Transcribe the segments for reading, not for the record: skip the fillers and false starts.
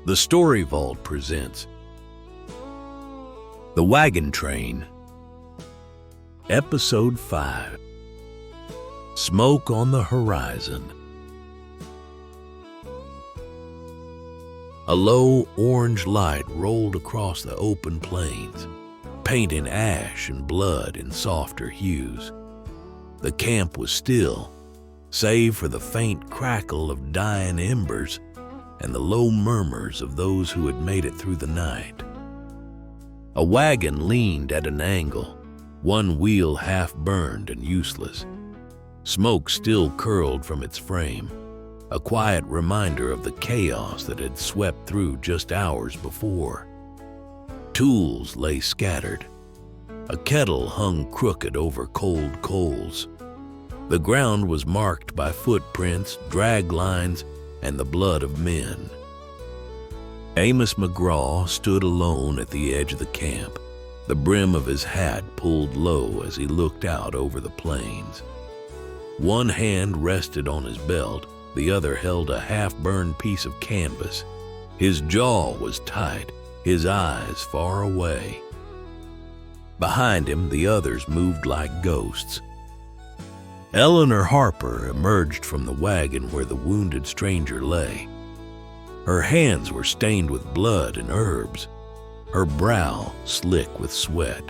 The Story Vault presents The Wagon Train, Episode 5, Smoke on the Horizon. A low orange light rolled across the open plains, painting ash and blood in softer hues. The camp was still, save for the faint crackle of dying embers and the low murmurs of those who had made it through the night. A wagon leaned at an angle, one wheel half burned and useless. Smoke still curled from its frame, a quiet reminder of the chaos that had swept through just hours before. Tools lay scattered. A kettle hung crooked over cold coals. The ground was marked by footprints, drag lines, and the blood of men. Amos McGraw stood alone at the edge of the camp, the brim of his hat pulled low as he looked out over the plains. One hand rested on his belt, the other held a half-burned piece of canvas. His jaw was tight, his eyes far away. Behind him, the others moved like ghosts. Eleanor Harper emerged from the wagon where the wounded stranger lay. Her hands were stained with blood and herbs, her brow slick with sweat.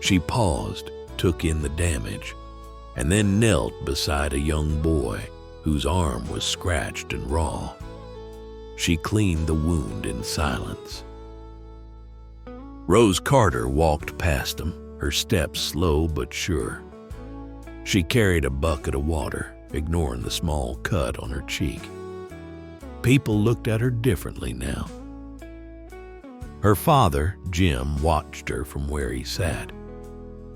She paused, took in the damage, and then knelt beside a young boy whose arm was scratched and raw. She cleaned the wound in silence. Rose Carter walked past him, her steps slow but sure. She carried a bucket of water, ignoring the small cut on her cheek. People looked at her differently now. Her father, Jim, watched her from where he sat.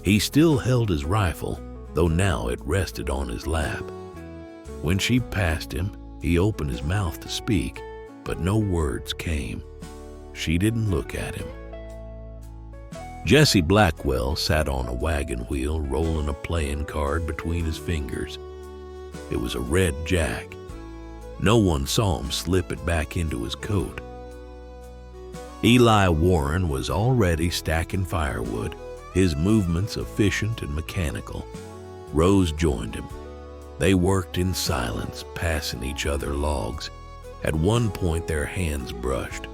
He still held his rifle, though now it rested on his lap. When she passed him, he opened his mouth to speak, but no words came. She didn't look at him. Jesse Blackwell sat on a wagon wheel, rolling a playing card between his fingers. It was a red jack. No one saw him slip it back into his coat. Eli Warren was already stacking firewood, his movements efficient and mechanical. Rose joined him. They worked in silence, passing each other logs. At one point, their hands brushed.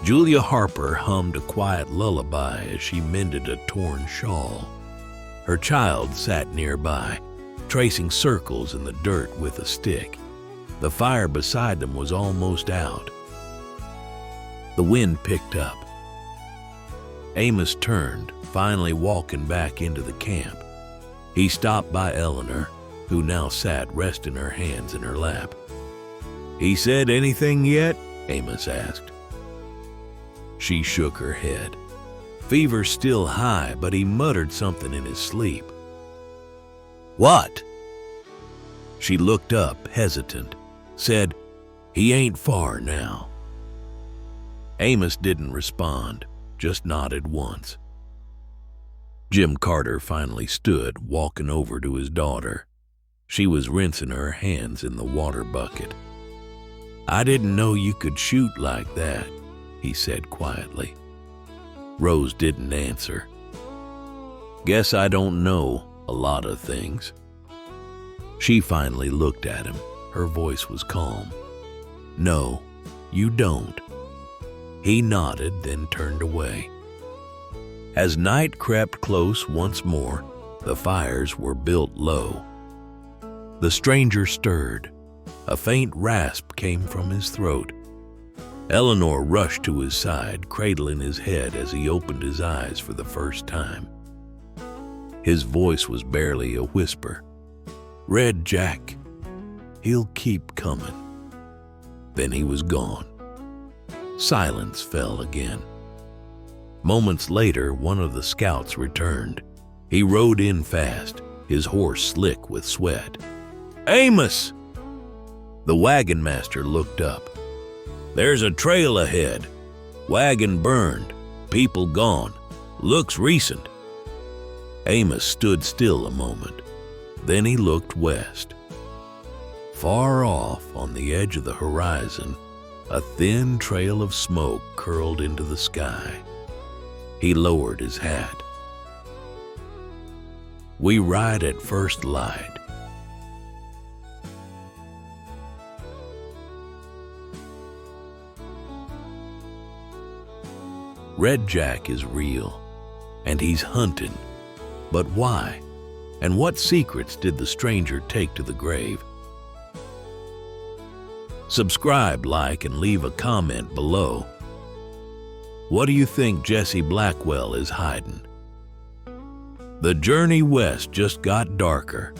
Julia Harper hummed a quiet lullaby as she mended a torn shawl. Her child sat nearby, tracing circles in the dirt with a stick. The fire beside them was almost out. The wind picked up. Amos turned, finally walking back into the camp. He stopped by Eleanor, who now sat resting her hands in her lap. "He said anything yet?" Amos asked. She shook her head. Fever's still high, but he muttered something in his sleep. "What?" She looked up, hesitant, said, "He ain't far now." Amos didn't respond, just nodded once. Jim Carter finally stood, walking over to his daughter. She was rinsing her hands in the water bucket. "I didn't know you could shoot like that," he said quietly. Rose didn't answer. "Guess I don't know a lot of things." She finally looked at him. Her voice was calm. "No, you don't." He nodded, then turned away. As night crept close once more, the fires were built low. The stranger stirred. A faint rasp came from his throat. Eleanor rushed to his side, cradling his head as he opened his eyes for the first time. His voice was barely a whisper. "Red Jack, he'll keep coming." Then he was gone. Silence fell again. Moments later, one of the scouts returned. He rode in fast, his horse slick with sweat. "Amos!" The wagon master looked up. "There's a trail ahead. Wagon burned, people gone. Looks recent." Amos stood still a moment. Then he looked west. Far off on the edge of the horizon, A thin trail of smoke curled into the sky. He lowered his hat. We ride at first light. Red Jack is real, and he's hunting. But why? And what secrets did the stranger take to the grave? Subscribe, like, and leave a comment below. What do you think Jesse Blackwell is hiding? The journey west just got darker.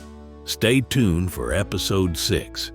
Stay tuned for episode 6.